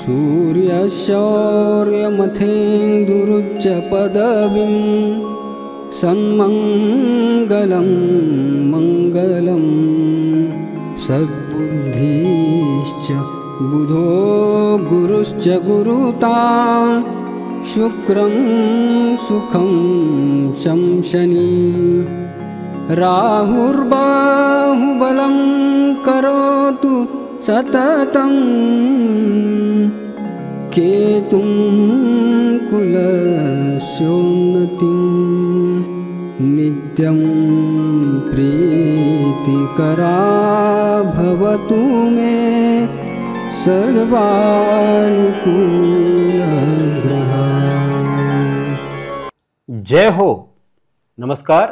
सूर्यशौर्यमथेन्दुरुच्च पदवीं सन्मङ्गलं मङ्गलं सद्बुद्धिश्च बुधो गुरुश्च गुरुतां शुक्रं सुखं शंशनी राहुर्बाहुबलं करोतु सततं केतुं कुलस्योन्नतिं नित्यं प्रीतिकरा भवतु मे सर्वानुकूलग्रहा। जय हो। नमस्कार।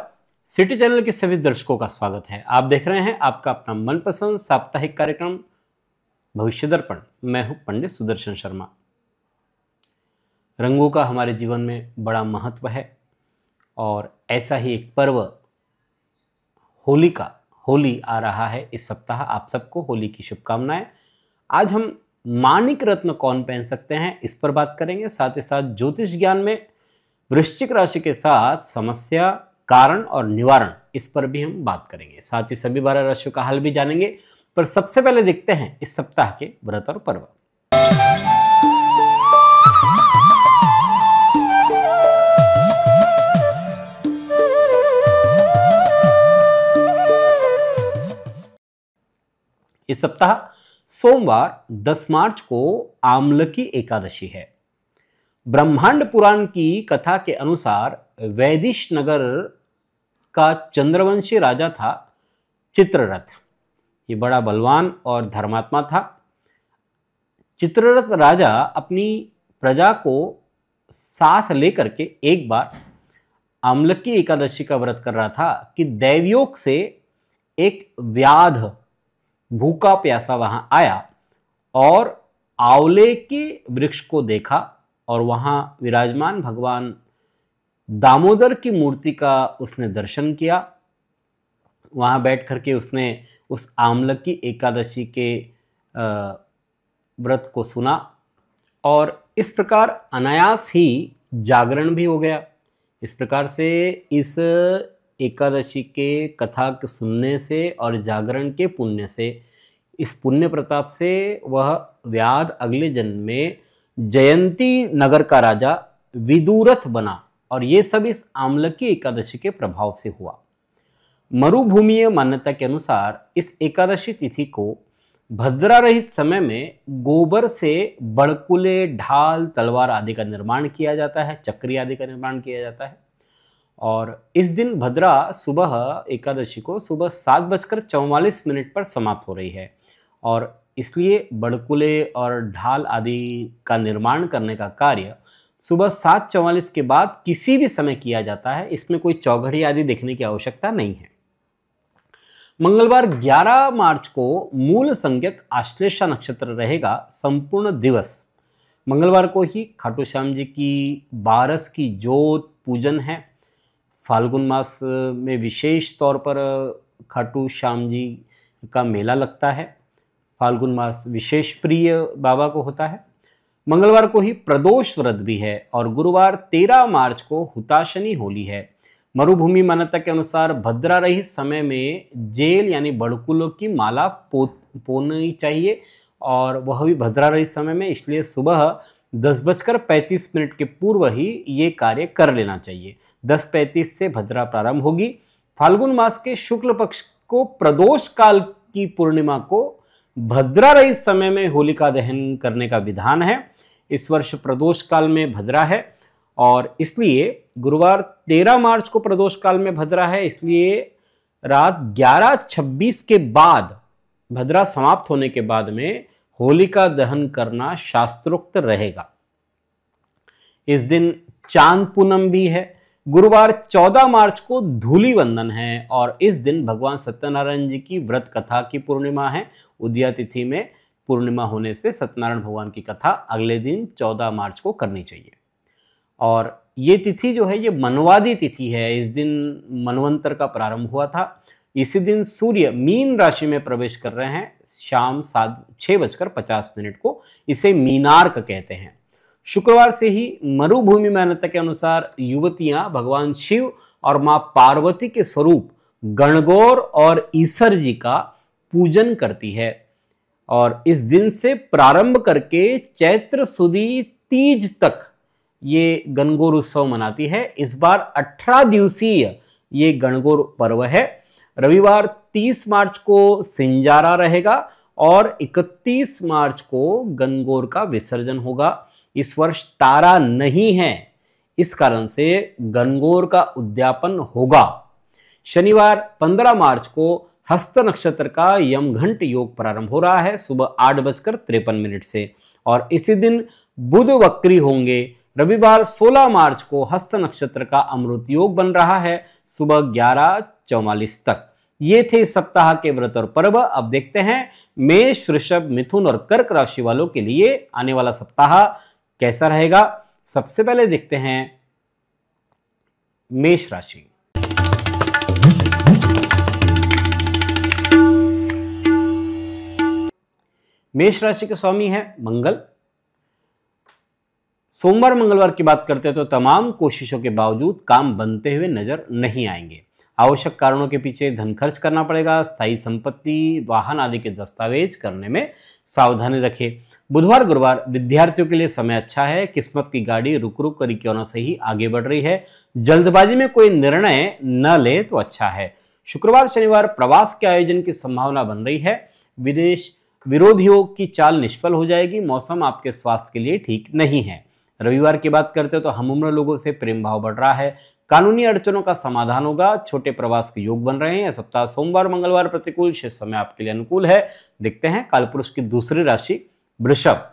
सिटी चैनल के सभी दर्शकों का स्वागत है। आप देख रहे हैं आपका अपना मनपसंद साप्ताहिक कार्यक्रम भविष्य दर्पण। मैं हूं पंडित सुदर्शन शर्मा। रंगों का हमारे जीवन में बड़ा महत्व है और ऐसा ही एक पर्व होली आ रहा है इस सप्ताह। आप सबको होली की शुभकामनाएं। आज हम माणिक रत्न कौन पहन सकते हैं इस पर बात करेंगे। साथ ही साथ ज्योतिष ज्ञान में वृश्चिक राशि के साथ समस्या, कारण और निवारण, इस पर भी हम बात करेंगे। साथ ही सभी 12 राशियों का हाल भी जानेंगे। पर सबसे पहले देखते हैं इस सप्ताह के व्रत और पर्व। इस सप्ताह सोमवार 10 मार्च को आमलकी एकादशी है। ब्रह्मांड पुराण की कथा के अनुसार वैदिश नगर का चंद्रवंशी राजा था चित्ररथ। ये बड़ा बलवान और धर्मात्मा था। चित्ररथ राजा अपनी प्रजा को साथ लेकर के एक बार आमलकी एकादशी का व्रत कर रहा था कि दैवयोग से एक व्याध भूखा प्यासा वहां आया और आंवले के वृक्ष को देखा और वहां विराजमान भगवान दामोदर की मूर्ति का उसने दर्शन किया। वहां बैठ करके उसने उस आमलकी एकादशी के व्रत को सुना और इस प्रकार अनायास ही जागरण भी हो गया। इस प्रकार से इस एकादशी के कथा के सुनने से और जागरण के पुण्य से, इस पुण्य प्रताप से वह व्याध अगले जन्म में जयंती नगर का राजा विदुरथ बना और ये सब इस आमलकी एकादशी के प्रभाव से हुआ। मरुभूमीय मान्यता के अनुसार इस एकादशी तिथि को भद्रा रहित समय में गोबर से बड़कुले, ढाल, तलवार आदि का निर्माण किया जाता है, चक्री आदि का निर्माण किया जाता है। और इस दिन भद्रा सुबह एकादशी को सुबह 7:44 पर समाप्त हो रही है और इसलिए बड़कुले और ढाल आदि का निर्माण करने का कार्य सुबह 7:44 के बाद किसी भी समय किया जाता है। इसमें कोई चौघड़ी आदि देखने की आवश्यकता नहीं है। मंगलवार 11 मार्च को मूल संज्ञक आश्लेषा नक्षत्र रहेगा संपूर्ण दिवस। मंगलवार को ही खाटू श्याम जी की 12 की जोत पूजन है। फाल्गुन मास में विशेष तौर पर खाटू श्याम जी का मेला लगता है। फाल्गुन मास विशेष प्रिय बाबा को होता है। मंगलवार को ही प्रदोष व्रत भी है और गुरुवार 13 मार्च को हुताशनी होली है। मरुभूमि मान्यता के अनुसार भद्रा रहित समय में जेल यानी बड़कुलों की माला पोनी चाहिए और वह भी भद्रा रहित समय में, इसलिए सुबह 10:35 के पूर्व ही ये कार्य कर लेना चाहिए। 10:35 से भद्रा प्रारंभ होगी। फाल्गुन मास के शुक्ल पक्ष को प्रदोष काल की पूर्णिमा को भद्रा रहित समय में होलिका दहन करने का विधान है। इस वर्ष प्रदोष काल में भद्रा है और इसलिए गुरुवार 13 मार्च को प्रदोष काल में भद्रा है, इसलिए रात 11:26 के बाद, भद्रा समाप्त होने के बाद में होलिका दहन करना शास्त्रोक्त रहेगा। इस दिन चांद पूनम भी है। गुरुवार 14 मार्च को धूली वंदन है और इस दिन भगवान सत्यनारायण जी की व्रत कथा की पूर्णिमा है। उदया तिथि में पूर्णिमा होने से सत्यनारायण भगवान की कथा अगले दिन 14 मार्च को करनी चाहिए। और ये तिथि जो है ये मनवादी तिथि है। इस दिन मनवंतर का प्रारंभ हुआ था। इसी दिन सूर्य मीन राशि में प्रवेश कर रहे हैं शाम 6:50 को। इसे मीनार्क कहते हैं। शुक्रवार से ही मरुभूमि मान्यता के अनुसार युवतियां भगवान शिव और मां पार्वती के स्वरूप गणगौर और ईसर जी का पूजन करती है और इस दिन से प्रारंभ करके चैत्र सुदी तीज तक ये गणगौर उत्सव मनाती है। इस बार 18 दिवसीय ये गणगौर पर्व है। रविवार 30 मार्च को सिंजारा रहेगा और 31 मार्च को गणगौर का विसर्जन होगा। इस वर्ष तारा नहीं है, इस कारण से गणगौर का उद्यापन होगा। शनिवार 15 मार्च को हस्त नक्षत्र का यमघंट योग प्रारंभ हो रहा है सुबह 8:53 से और इसी दिन बुध वक्री होंगे। रविवार 16 मार्च को हस्त नक्षत्र का अमृत योग बन रहा है सुबह 11:44 तक। ये थे इस सप्ताह के व्रत और पर्व। अब देखते हैं मेष, वृषभ, मिथुन और कर्क राशि वालों के लिए आने वाला सप्ताह कैसा रहेगा। सबसे पहले देखते हैं मेष राशि। मेष राशि के स्वामी है मंगल। सोमवार मंगलवार की बात करते हैं तो तमाम कोशिशों के बावजूद काम बनते हुए नजर नहीं आएंगे। आवश्यक कारणों के पीछे धन खर्च करना पड़ेगा। स्थायी संपत्ति, वाहन आदि के दस्तावेज करने में सावधानी रखें। बुधवार गुरुवार विद्यार्थियों के लिए समय अच्छा है। किस्मत की गाड़ी रुक रुक कर क्यों न सही आगे बढ़ रही है। जल्दबाजी में कोई निर्णय न ले तो अच्छा है। शुक्रवार शनिवार प्रवास के आयोजन की संभावना बन रही है। विदेश विरोधियों की चाल निष्फल हो जाएगी। मौसम आपके स्वास्थ्य के लिए ठीक नहीं है। रविवार की बात करते हो तो हम उम्र लोगों से प्रेम भाव बढ़ रहा है। कानूनी अड़चनों का समाधान होगा। छोटे प्रवास के योग बन रहे हैं। सप्ताह सोमवार मंगलवार प्रतिकूल, शेष समय आपके लिए अनुकूल है। देखते हैं कालपुरुष की दूसरी राशि वृषभ।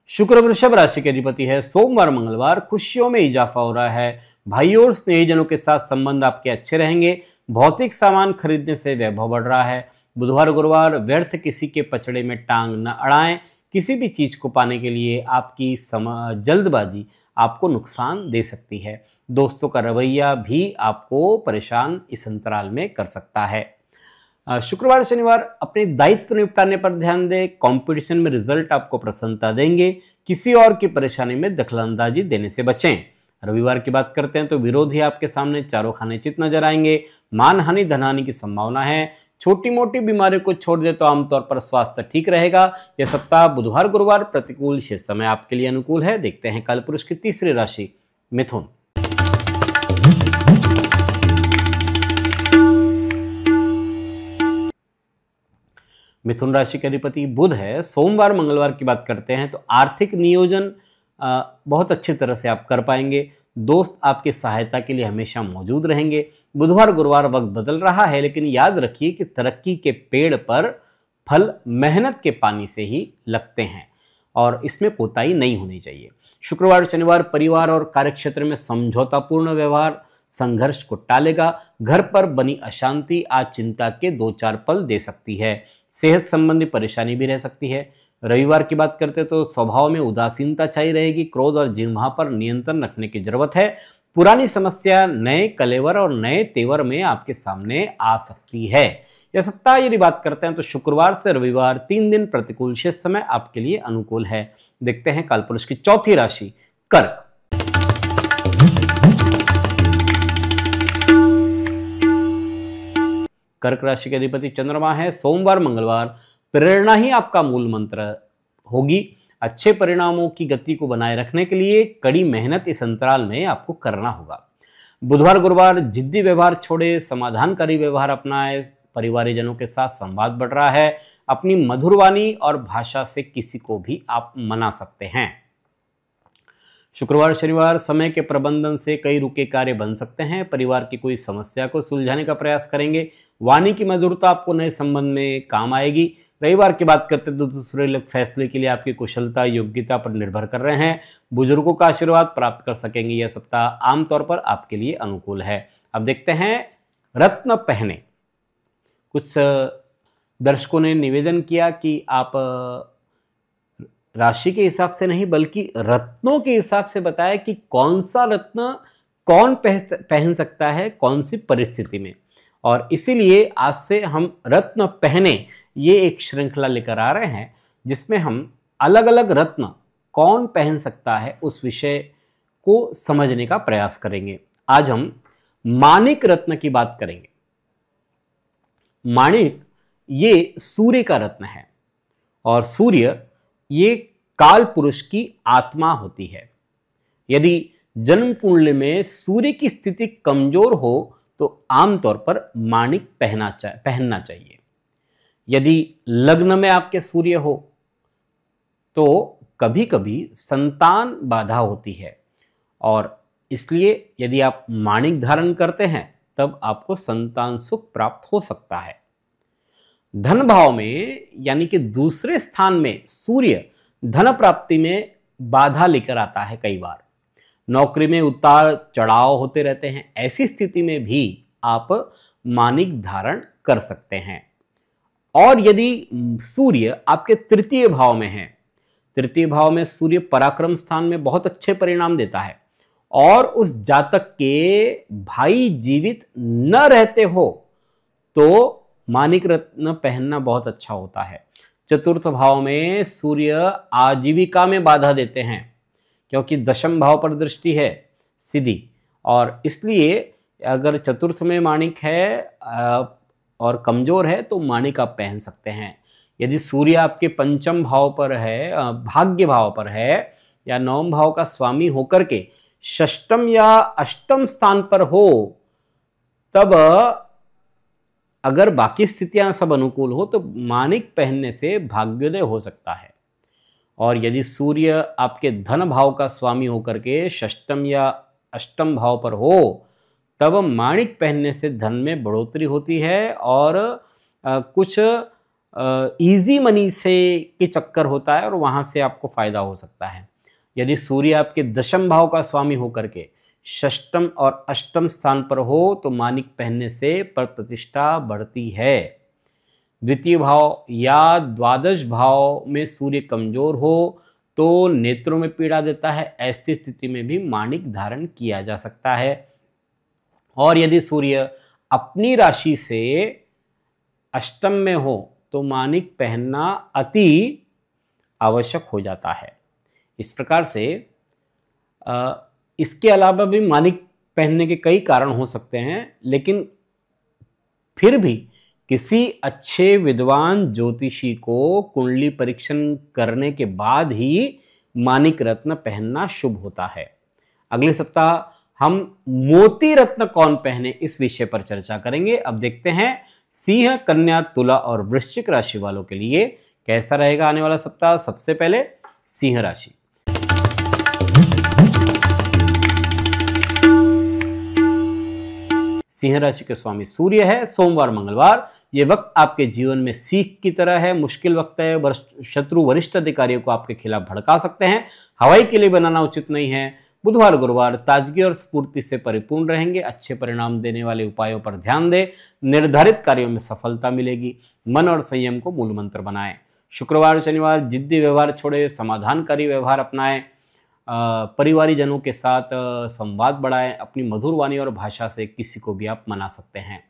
शुक्र वृषभ राशि के अधिपति है। सोमवार मंगलवार खुशियों में इजाफा हो रहा है। भाइयों और स्नेहीजनों के साथ संबंध आपके अच्छे रहेंगे। भौतिक सामान खरीदने से वैभव बढ़ रहा है। बुधवार गुरुवार व्यर्थ किसी के पचड़े में टांग न अड़ाएं। किसी भी चीज को पाने के लिए आपकी जल्दबाजी आपको नुकसान दे सकती है। दोस्तों का रवैया भी आपको परेशान इस अंतराल में कर सकता है। शुक्रवार शनिवार अपने दायित्व निपटाने पर ध्यान दें। कंपटीशन में रिजल्ट आपको प्रसन्नता देंगे। किसी और की परेशानी में दखलंदाजी देने से बचें। रविवार की बात करते हैं तो विरोधी आपके सामने चारों खाने चित नजर आएंगे। मानहानि धनहानि की संभावना है। छोटी मोटी बीमारी को छोड़ दे तो आमतौर पर स्वास्थ्य ठीक रहेगा। यह सप्ताह बुधवार गुरुवार प्रतिकूल, शेष समय आपके लिए अनुकूल है। देखते हैं कालपुरुष की तीसरी राशि मिथुन। मिथुन राशि के अधिपति बुध है। सोमवार मंगलवार की बात करते हैं तो आर्थिक नियोजन बहुत अच्छी तरह से आप कर पाएंगे। दोस्त आपकी सहायता के लिए हमेशा मौजूद रहेंगे। बुधवार गुरुवार वक्त बदल रहा है, लेकिन याद रखिए कि तरक्की के पेड़ पर फल मेहनत के पानी से ही लगते हैं और इसमें कोताही नहीं होनी चाहिए। शुक्रवार शनिवार परिवार और कार्यक्षेत्र में समझौतापूर्ण व्यवहार संघर्ष को टालेगा। घर पर बनी अशांति आज चिंता के 2-4 पल दे सकती है। सेहत संबंधी परेशानी भी रह सकती है। रविवार की बात करते तो स्वभाव में उदासीनता छाई रहेगी। क्रोध और जिह्वा पर नियंत्रण रखने की जरूरत है। पुरानी समस्या नए कलेवर और नए तेवर में आपके सामने आ सकती है। यह सप्ताह यदि बात करते हैं तो शुक्रवार से रविवार 3 दिन प्रतिकूल, शेष समय आपके लिए अनुकूल है। देखते हैं कालपुरुष की चौथी राशि कर्क। कर्क राशि के अधिपति चंद्रमा है। सोमवार मंगलवार प्रेरणा ही आपका मूल मंत्र होगी। अच्छे परिणामों की गति को बनाए रखने के लिए कड़ी मेहनत इस अंतराल में आपको करना होगा। बुधवार गुरुवार जिद्दी व्यवहार छोड़े, समाधानकारी व्यवहार अपनाएं। परिवारजनों के साथ संवाद बढ़ रहा है। अपनी मधुर वाणी और भाषा से किसी को भी आप मना सकते हैं। शुक्रवार शनिवार समय के प्रबंधन से कई रुके कार्य बन सकते हैं। परिवार की कोई समस्या को सुलझाने का प्रयास करेंगे। वाणी की मधुरता आपको नए संबंध में काम आएगी। रविवार की बात करते तो दूसरे फैसले के लिए आपकी कुशलता योग्यता पर निर्भर कर रहे हैं। बुजुर्गों का आशीर्वाद प्राप्त कर सकेंगे। यह सप्ताह आमतौर पर आपके लिए अनुकूल है। अब देखते हैं रत्न पहने। कुछ दर्शकों ने निवेदन किया कि आप राशि के हिसाब से नहीं बल्कि रत्नों के हिसाब से बताया कि कौन सा रत्न कौन पहन सकता है कौन सी परिस्थिति में। और इसीलिए आज से हम रत्न पहने ये एक श्रृंखला लेकर आ रहे हैं जिसमें हम अलग अलग रत्न कौन पहन सकता है उस विषय को समझने का प्रयास करेंगे। आज हम माणिक रत्न की बात करेंगे। माणिक ये सूर्य का रत्न है और सूर्य ये काल पुरुष की आत्मा होती है। यदि जन्म कुंडली में सूर्य की स्थिति कमजोर हो तो आमतौर पर माणिक पहनना चाहिए। यदि लग्न में आपके सूर्य हो तो कभी कभी संतान बाधा होती है और इसलिए यदि आप माणिक धारण करते हैं तब आपको संतान सुख प्राप्त हो सकता है। धन भाव में यानी कि दूसरे स्थान में सूर्य धन प्राप्ति में बाधा लेकर आता है। कई बार नौकरी में उतार चढ़ाव होते रहते हैं, ऐसी स्थिति में भी आप माणिक धारण कर सकते हैं। और यदि सूर्य आपके तृतीय भाव में है, तृतीय भाव में सूर्य पराक्रम स्थान में बहुत अच्छे परिणाम देता है और उस जातक के भाई जीवित न रहते हो तो माणिक रत्न पहनना बहुत अच्छा होता है। चतुर्थ भाव में सूर्य आजीविका में बाधा देते हैं क्योंकि दशम भाव पर दृष्टि है सीधी, और इसलिए अगर चतुर्थ में माणिक है और कमजोर है तो माणिक आप पहन सकते हैं। यदि सूर्य आपके पंचम भाव पर है, भाग्य भाव पर है या नवम भाव का स्वामी होकर के षष्टम या अष्टम स्थान पर हो, तब अगर बाकी स्थितियां सब अनुकूल हो तो माणिक पहनने से भाग्योदय हो सकता है। और यदि सूर्य आपके धन भाव का स्वामी होकर के षष्टम या अष्टम भाव पर हो तब माणिक पहनने से धन में बढ़ोतरी होती है और कुछ इजी मनी से के चक्कर होता है और वहां से आपको फायदा हो सकता है। यदि सूर्य आपके दशम भाव का स्वामी होकर के षष्टम और अष्टम स्थान पर हो तो माणिक पहनने से पर प्रतिष्ठा बढ़ती है। द्वितीय भाव या द्वादश भाव में सूर्य कमजोर हो तो नेत्रों में पीड़ा देता है, ऐसी स्थिति में भी माणिक धारण किया जा सकता है। और यदि सूर्य अपनी राशि से अष्टम में हो तो माणिक पहनना अति आवश्यक हो जाता है। इस प्रकार से इसके अलावा भी माणिक पहनने के कई कारण हो सकते हैं, लेकिन फिर भी किसी अच्छे विद्वान ज्योतिषी को कुंडली परीक्षण करने के बाद ही माणिक रत्न पहनना शुभ होता है। अगले सप्ताह हम मोती रत्न कौन पहने इस विषय पर चर्चा करेंगे। अब देखते हैं सिंह, कन्या, तुला और वृश्चिक राशि वालों के लिए कैसा रहेगा आने वाला सप्ताह। सबसे पहले सिंह राशि। सिंह राशि के स्वामी सूर्य है। सोमवार मंगलवार ये वक्त आपके जीवन में सीख की तरह है। मुश्किल वक्त है। शत्रु वरिष्ठ अधिकारियों को आपके खिलाफ भड़का सकते हैं। हवाई के लिए बनाना उचित नहीं है। बुधवार गुरुवार ताजगी और स्फूर्ति से परिपूर्ण रहेंगे। अच्छे परिणाम देने वाले उपायों पर ध्यान दें। निर्धारित कार्यों में सफलता मिलेगी। मन और संयम को मूल मंत्र बनाएं। शुक्रवार शनिवार जिद्दी व्यवहार छोड़े, समाधानकारी व्यवहार अपनाएं। परिवारीजनों के साथ संवाद बढ़ाएं। अपनी मधुर वाणी और भाषा से किसी को भी आप मना सकते हैं।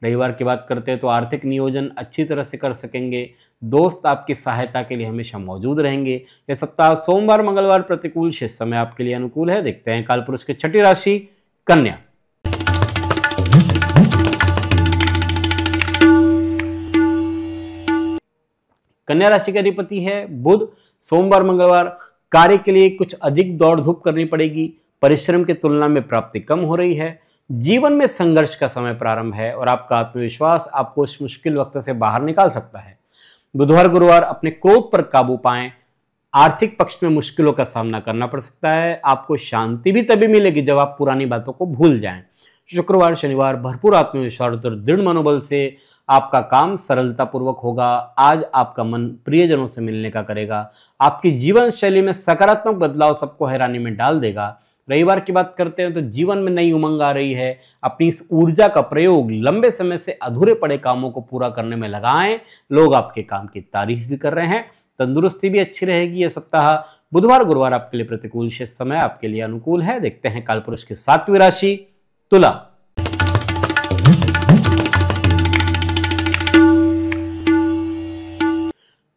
रविवार की बात करते हैं तो आर्थिक नियोजन अच्छी तरह से कर सकेंगे। दोस्त आपकी सहायता के लिए हमेशा मौजूद रहेंगे। यह सप्ताह सोमवार मंगलवार प्रतिकूल, शेष समय आपके लिए अनुकूल है। देखते हैं कालपुरुष की छठी राशि कन्या। कन्या राशि का अधिपति है बुध। सोमवार मंगलवार कार्य के लिए कुछ अधिक दौड़ धूप करनी पड़ेगी। परिश्रम की तुलना में प्राप्ति कम हो रही है। जीवन में संघर्ष का समय प्रारंभ है और आपका आत्मविश्वास आपको इस मुश्किल वक्त से बाहर निकाल सकता है। बुधवार गुरुवार अपने क्रोध पर काबू पाएं। आर्थिक पक्ष में मुश्किलों का सामना करना पड़ सकता है। आपको शांति भी तभी मिलेगी जब आप पुरानी बातों को भूल जाएं। शुक्रवार शनिवार भरपूर आत्मविश्वास और दृढ़ मनोबल से आपका काम सरलतापूर्वक होगा। आज आपका मन प्रियजनों से मिलने का करेगा। आपकी जीवन शैली में सकारात्मक बदलाव सबको हैरानी में डाल देगा। रविवार की बात करते हैं तो जीवन में नई उमंग आ रही है। अपनी इस ऊर्जा का प्रयोग लंबे समय से अधूरे पड़े कामों को पूरा करने में लगाएं। लोग आपके काम की तारीफ भी कर रहे हैं तंदुरुस्ती भी अच्छी रहेगी यह सप्ताह। बुधवार गुरुवार आपके लिए प्रतिकूल, शेष समय आपके लिए अनुकूल है। देखते हैं कालपुरुष की 7वीं राशि तुला।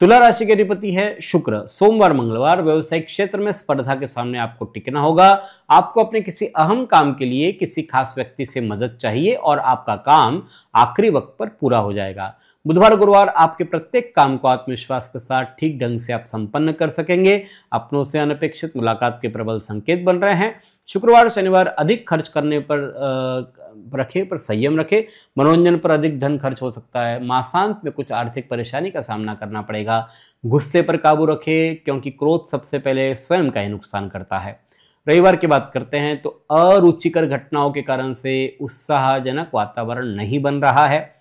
तुला राशि के अधिपति है शुक्र। सोमवार मंगलवार व्यवसायिक क्षेत्र में स्पर्धा के सामने आपको टिकना होगा। आपको अपने किसी अहम काम के लिए किसी खास व्यक्ति से मदद चाहिए और आपका काम आखिरी वक्त पर पूरा हो जाएगा। बुधवार गुरुवार आपके प्रत्येक काम को आत्मविश्वास के साथ ठीक ढंग से आप संपन्न कर सकेंगे। अपनों से अनपेक्षित मुलाकात के प्रबल संकेत बन रहे हैं। शुक्रवार शनिवार अधिक खर्च करने पर संयम रखें। मनोरंजन पर अधिक धन खर्च हो सकता है। मासांत में कुछ आर्थिक परेशानी का सामना करना पड़ेगा। गुस्से पर काबू रखें, क्योंकि क्रोध सबसे पहले स्वयं का ही नुकसान करता है। रविवार की बात करते हैं तो अरुचिकर घटनाओं के कारण से उत्साहजनक वातावरण नहीं बन रहा है।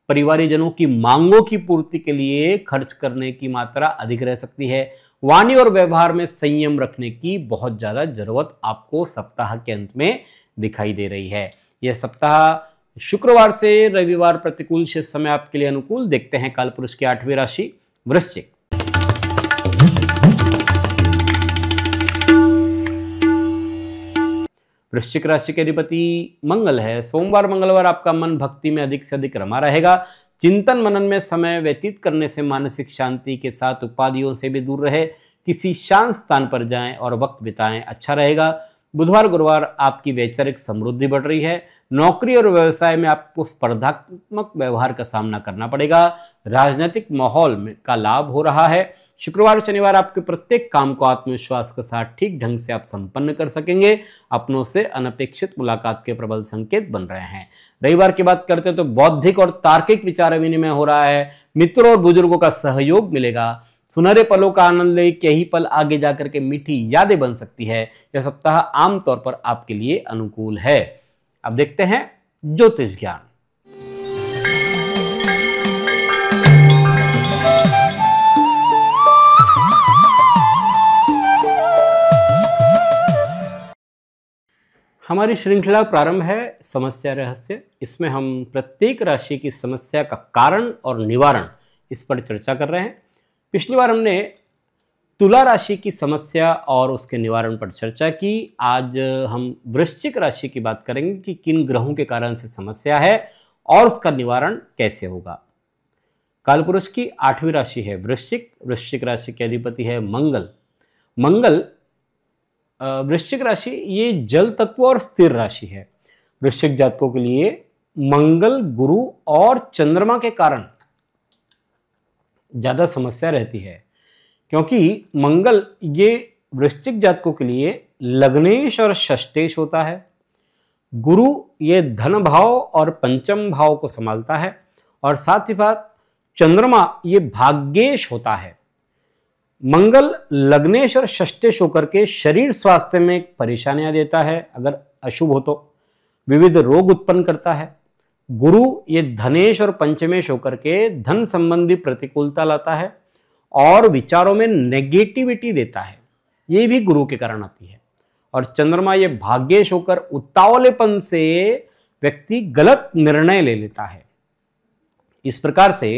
परिवारजनों की मांगों की पूर्ति के लिए खर्च करने की मात्रा अधिक रह सकती है। वाणी और व्यवहार में संयम रखने की बहुत ज्यादा जरूरत आपको सप्ताह के अंत में दिखाई दे रही है। यह सप्ताह शुक्रवार से रविवार प्रतिकूल, शेष समय आपके लिए अनुकूल। देखते हैं कालपुरुष की 8वीं राशि वृश्चिक। वृश्चिक राशि के अधिपति मंगल है। सोमवार मंगलवार आपका मन भक्ति में अधिक से अधिक रमा रहेगा। चिंतन मनन में समय व्यतीत करने से मानसिक शांति के साथ उपाधियों से भी दूर रहे। किसी शांत स्थान पर जाएं और वक्त बिताएं, अच्छा रहेगा। बुधवार गुरुवार आपकी वैचारिक समृद्धि बढ़ रही है। नौकरी और व्यवसाय में आपको स्पर्धात्मक व्यवहार का सामना करना पड़ेगा। राजनीतिक माहौल में का लाभ हो रहा है। शुक्रवार शनिवार आपके प्रत्येक काम को आत्मविश्वास के साथ ठीक ढंग से आप संपन्न कर सकेंगे। अपनों से अनपेक्षित मुलाकात के प्रबल संकेत बन रहे हैं। रविवार की बात करते हैं तो बौद्धिक और तार्किक विचार विनिमय हो रहा है। मित्रों और बुजुर्गों का सहयोग मिलेगा। सुनहरे पलों का आनंद ले, यही पल आगे जाकर के मीठी यादें बन सकती है। यह सप्ताह आमतौर पर आपके लिए अनुकूल है। अब देखते हैं ज्योतिष ज्ञान। हमारी श्रृंखला प्रारंभ है समस्या रहस्य। इसमें हम प्रत्येक राशि की समस्या का कारण और निवारण इस पर चर्चा कर रहे हैं। पिछली बार हमने तुला राशि की समस्या और उसके निवारण पर चर्चा की। आज हम वृश्चिक राशि की बात करेंगे कि किन ग्रहों के कारण से समस्या है और उसका निवारण कैसे होगा। कालपुरुष की 8वीं राशि है वृश्चिक। वृश्चिक राशि के अधिपति है मंगल। मंगल वृश्चिक राशि ये जल तत्व और स्थिर राशि है। वृश्चिक जातकों के लिए मंगल, गुरु और चंद्रमा के कारण ज्यादा समस्या रहती है, क्योंकि मंगल ये वृश्चिक जातकों के लिए लग्नेश और षष्ठेश होता है। गुरु ये धन भाव और पंचम भाव को संभालता है और साथ ही साथ चंद्रमा ये भाग्येश होता है। मंगल लग्नेश और षष्ठेश होकर के शरीर स्वास्थ्य में परेशानियां देता है, अगर अशुभ हो तो विविध रोग उत्पन्न करता है। गुरु ये धनेश और पंचमेश होकर के धन संबंधी प्रतिकूलता लाता है और विचारों में नेगेटिविटी देता है, ये भी गुरु के कारण आती है। और चंद्रमा ये भाग्येश होकर उतावलेपन से व्यक्ति गलत निर्णय ले लेता है। इस प्रकार से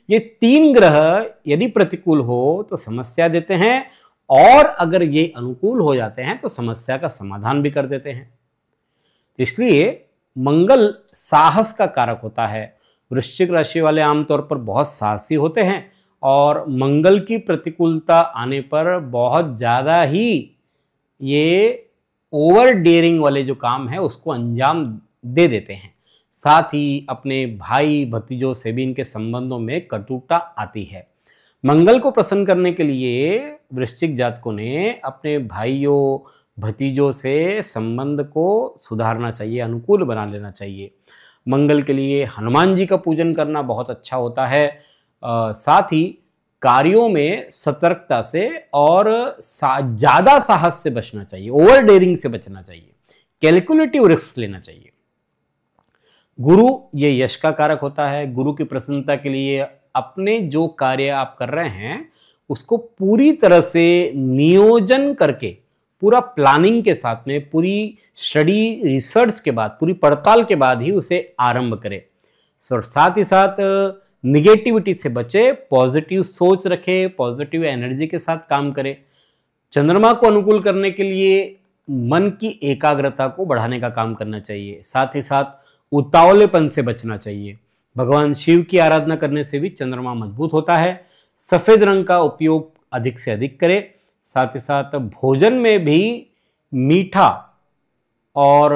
ये 3 ग्रह यदि प्रतिकूल हो तो समस्या देते हैं और अगर ये अनुकूल हो जाते हैं तो समस्या का समाधान भी कर देते हैं। इसलिए मंगल साहस का कारक होता है। वृश्चिक राशि वाले आमतौर पर बहुत साहसी होते हैं और मंगल की प्रतिकूलता आने पर बहुत ज़्यादा ही ये ओवर डेयरिंग वाले जो काम है उसको अंजाम दे देते हैं। साथ ही अपने भाई भतीजों से भी इनके संबंधों में कटुता आती है। मंगल को प्रसन्न करने के लिए वृश्चिक जातकों ने अपने भाइयों भतीजों से संबंध को सुधारना चाहिए, अनुकूल बना लेना चाहिए। मंगल के लिए हनुमान जी का पूजन करना बहुत अच्छा होता है। साथ ही कार्यों में सतर्कता से और ज़्यादा साहस से बचना चाहिए, ओवर डेयरिंग से बचना चाहिए, कैलकुलेटिव रिस्क लेना चाहिए। गुरु ये यश का कारक होता है। गुरु की प्रसन्नता के लिए अपने जो कार्य आप कर रहे हैं उसको पूरी तरह से नियोजन करके, पूरा प्लानिंग के साथ में, पूरी स्टडी रिसर्च के बाद, पूरी पड़ताल के बाद ही उसे आरंभ करें। और साथ ही साथ निगेटिविटी से बचे, पॉजिटिव सोच रखे, पॉजिटिव एनर्जी के साथ काम करें। चंद्रमा को अनुकूल करने के लिए मन की एकाग्रता को बढ़ाने का काम करना चाहिए, साथ ही साथ उतावलेपन से बचना चाहिए। भगवान शिव की आराधना करने से भी चंद्रमा मजबूत होता है। सफेद रंग का उपयोग अधिक से अधिक करें, साथ ही साथ भोजन में भी मीठा और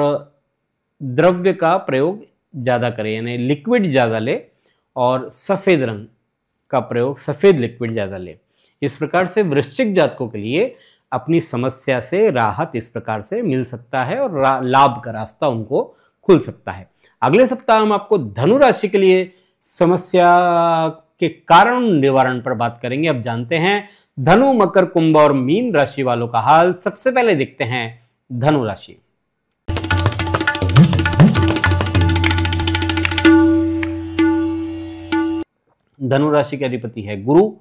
द्रव्य का प्रयोग ज़्यादा करें, यानी लिक्विड ज़्यादा ले और सफ़ेद रंग का प्रयोग, सफ़ेद लिक्विड ज़्यादा ले। इस प्रकार से वृश्चिक जातकों के लिए अपनी समस्या से राहत इस प्रकार से मिल सकता है और लाभ का रास्ता उनको खुल सकता है। अगले सप्ताह हम आपको धनु राशि के लिए समस्या के कारण निवारण पर बात करेंगे। अब जानते हैं धनु, मकर, कुंभ और मीन राशि वालों का हाल। सबसे पहले देखते हैं धनु राशि। धनु राशि के अधिपति है गुरु।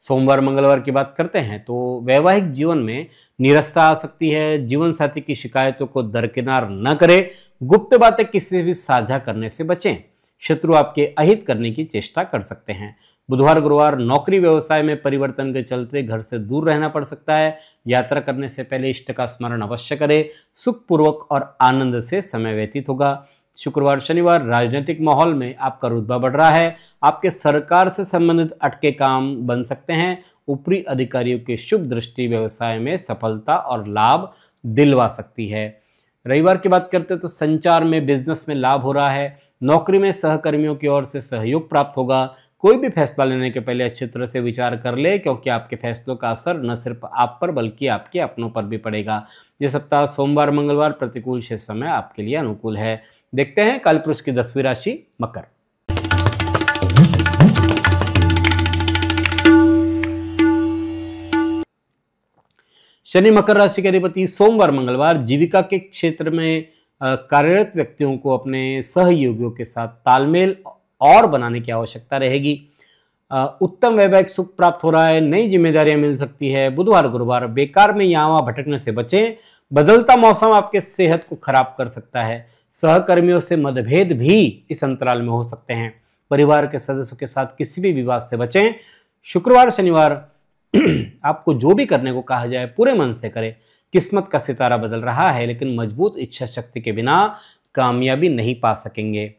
सोमवार मंगलवार की बात करते हैं तो वैवाहिक जीवन में नीरसता आ सकती है। जीवन साथी की शिकायतों को दरकिनार न करें। गुप्त बातें किसी से भी साझा करने से बचें। शत्रु आपके अहित करने की चेष्टा कर सकते हैं। बुधवार गुरुवार नौकरी व्यवसाय में परिवर्तन के चलते घर से दूर रहना पड़ सकता है। यात्रा करने से पहले इष्ट का स्मरण अवश्य करें। सुखपूर्वक और आनंद से समय व्यतीत होगा। शुक्रवार शनिवार राजनीतिक माहौल में आपका रुतबा बढ़ रहा है। आपके सरकार से संबंधित अटके काम बन सकते हैं। ऊपरी अधिकारियों की शुभ दृष्टि व्यवसाय में सफलता और लाभ दिलवा सकती है। रविवार की बात करते हैं तो संचार में, बिजनेस में लाभ हो रहा है। नौकरी में सहकर्मियों की ओर से सहयोग प्राप्त होगा। कोई भी फैसला लेने के पहले अच्छी तरह से विचार कर ले, क्योंकि आपके फैसलों का असर न सिर्फ आप पर बल्कि आपके अपनों पर भी पड़ेगा। ये सप्ताह सोमवार मंगलवार प्रतिकूल शेष समय आपके लिए अनुकूल है। देखते हैं कालपुरुष की 10वीं राशि मकर। शनि मकर राशि के अधिपति। सोमवार मंगलवार जीविका के क्षेत्र में कार्यरत व्यक्तियों को अपने सहयोगियों के साथ तालमेल और बनाने की आवश्यकता रहेगी। उत्तम वैवाहिक सुख प्राप्त हो रहा है। नई जिम्मेदारियां मिल सकती है। बुधवार गुरुवार बेकार में यहाँ वहाँ भटकने से बचें। बदलता मौसम आपके सेहत को खराब कर सकता है। सहकर्मियों से मतभेद भी इस अंतराल में हो सकते हैं। परिवार के सदस्यों के साथ किसी भी विवाद से बचें। शुक्रवार शनिवार आपको जो भी करने को कहा जाए पूरे मन से करें। किस्मत का सितारा बदल रहा है, लेकिन मजबूत इच्छा शक्ति के बिना कामयाबी नहीं पा सकेंगे।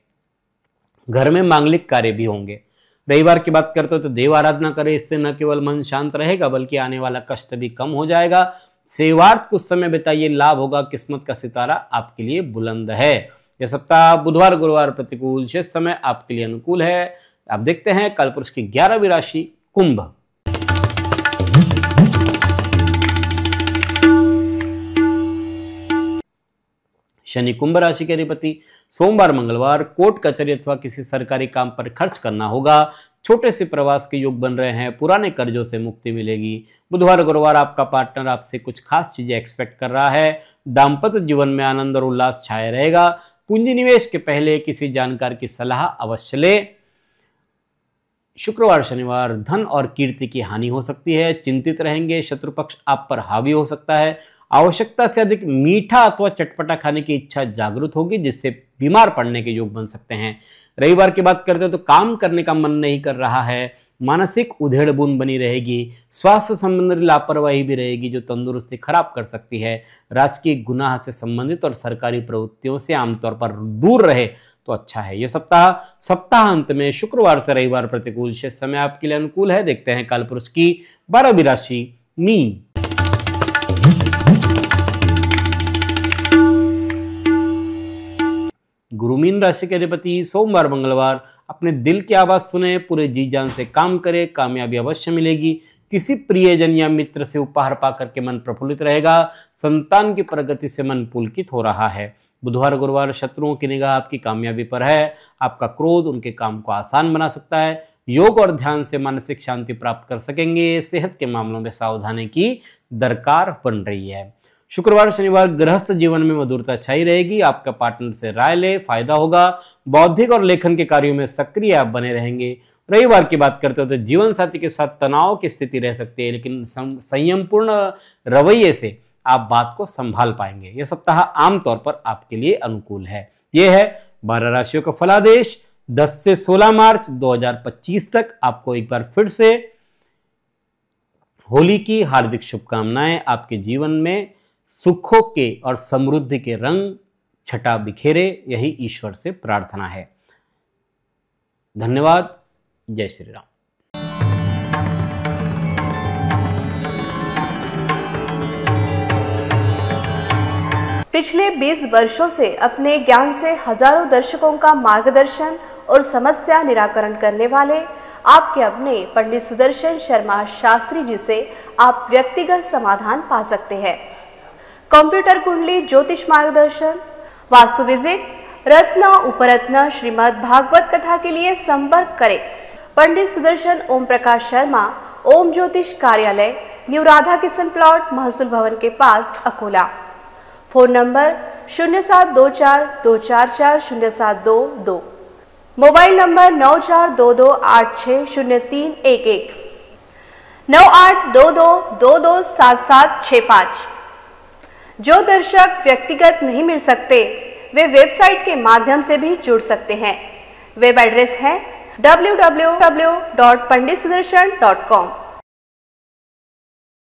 घर में मांगलिक कार्य भी होंगे। रविवार की बात करते हो तो देव आराधना करें। इससे न केवल मन शांत रहेगा बल्कि आने वाला कष्ट भी कम हो जाएगा। सेवार्थ कुछ समय बिताइए, लाभ होगा। किस्मत का सितारा आपके लिए बुलंद है। यह सप्ताह बुधवार गुरुवार प्रतिकूल, शेष समय आपके लिए अनुकूल है। आप देखते हैं कालपुरुष की 11वीं राशि कुंभ। शनि कुंभ राशि के अधिपति। सोमवार मंगलवार कोर्ट कचहरी अथवा किसी सरकारी काम पर खर्च करना होगा। छोटे से प्रवास के योग बन रहे हैं। पुराने कर्जों से मुक्ति मिलेगी। बुधवार गुरुवार आपका पार्टनर आपसे कुछ खास चीजें एक्सपेक्ट कर रहा है। दाम्पत्य जीवन में आनंद और उल्लास छाया रहेगा। पूंजी निवेश के पहले किसी जानकार की सलाह अवश्य ले। शुक्रवार शनिवार धन और कीर्ति की हानि हो सकती है। चिंतित रहेंगे। शत्रु पक्ष आप पर हावी हो सकता है। आवश्यकता से अधिक मीठा अथवा चटपटा खाने की इच्छा जागृत होगी, जिससे बीमार पड़ने के योग बन सकते हैं। रविवार की बात करते हैं तो काम करने का मन नहीं कर रहा है। मानसिक उधेड़बुन बनी रहेगी। स्वास्थ्य संबंधी लापरवाही भी रहेगी, जो तंदुरुस्ती खराब कर सकती है। राजकीय गुनाह से संबंधित और सरकारी प्रवृत्तियों से आमतौर पर दूर रहे तो अच्छा है। यह सप्ताह अंत में शुक्रवार से रविवार प्रतिकूल, शेष समय आपके लिए अनुकूल है। देखते हैं कालपुरुष की 12वीं राशि मीन। गुरु मीन राशि के अधिपति। सोमवार मंगलवार अपने दिल की आवाज सुने। पूरे जी जान से काम करें। कामयाबी अवश्य मिलेगी। किसी प्रियजन या मित्र से उपहार पाकर के मन प्रफुल्लित रहेगा। संतान की प्रगति से मन पुलकित हो रहा है। बुधवार गुरुवार शत्रुओं की निगाह आपकी कामयाबी पर है। आपका क्रोध उनके काम को आसान बना सकता है। योग और ध्यान से मानसिक शांति प्राप्त कर सकेंगे। सेहत के मामलों में सावधानी की दरकार बन रही है। शुक्रवार शनिवार गृहस्थ जीवन में मधुरता छाई रहेगी। आपका पार्टनर से राय ले, फायदा होगा। बौद्धिक और लेखन के कार्यों में सक्रिय आप बने रहेंगे। रविवार की बात करते हो तो जीवन साथी के साथ तनाव की स्थिति रह सकती है, लेकिन संयमपूर्ण रवैये से आप बात को संभाल पाएंगे। यह सप्ताह आमतौर पर आपके लिए अनुकूल है। यह है 12 राशियों का फलादेश। 10 से 16 मार्च 2025 तक आपको एक बार फिर से होली की हार्दिक शुभकामनाएं। आपके जीवन में सुखों के और समृद्धि के रंग छटा बिखेरे, यही ईश्वर से प्रार्थना है। धन्यवाद। जय श्री राम। पिछले 20 वर्षों से अपने ज्ञान से हजारों दर्शकों का मार्गदर्शन और समस्या निराकरण करने वाले आपके अपने पंडित सुदर्शन शर्मा शास्त्री जी से आप व्यक्तिगत समाधान पा सकते हैं। कंप्यूटर कुंडली ज्योतिष मार्गदर्शन, वास्तु विजिट, रत्न उपरत्न श्रीमद् भागवत कथा के लिए संपर्क करें पंडित सुदर्शन ओम प्रकाश शर्मा, ओम ज्योतिष कार्यालय, न्यू राधा किशन प्लॉट, महसूल भवन के पास, Akola. Phone number 0724244072, mobile number 9422860311, 9822227765। जो दर्शक व्यक्तिगत नहीं मिल सकते वे वेबसाइट के माध्यम से भी जुड़ सकते हैं। वेब एड्रेस है www.panditsudarshan.com।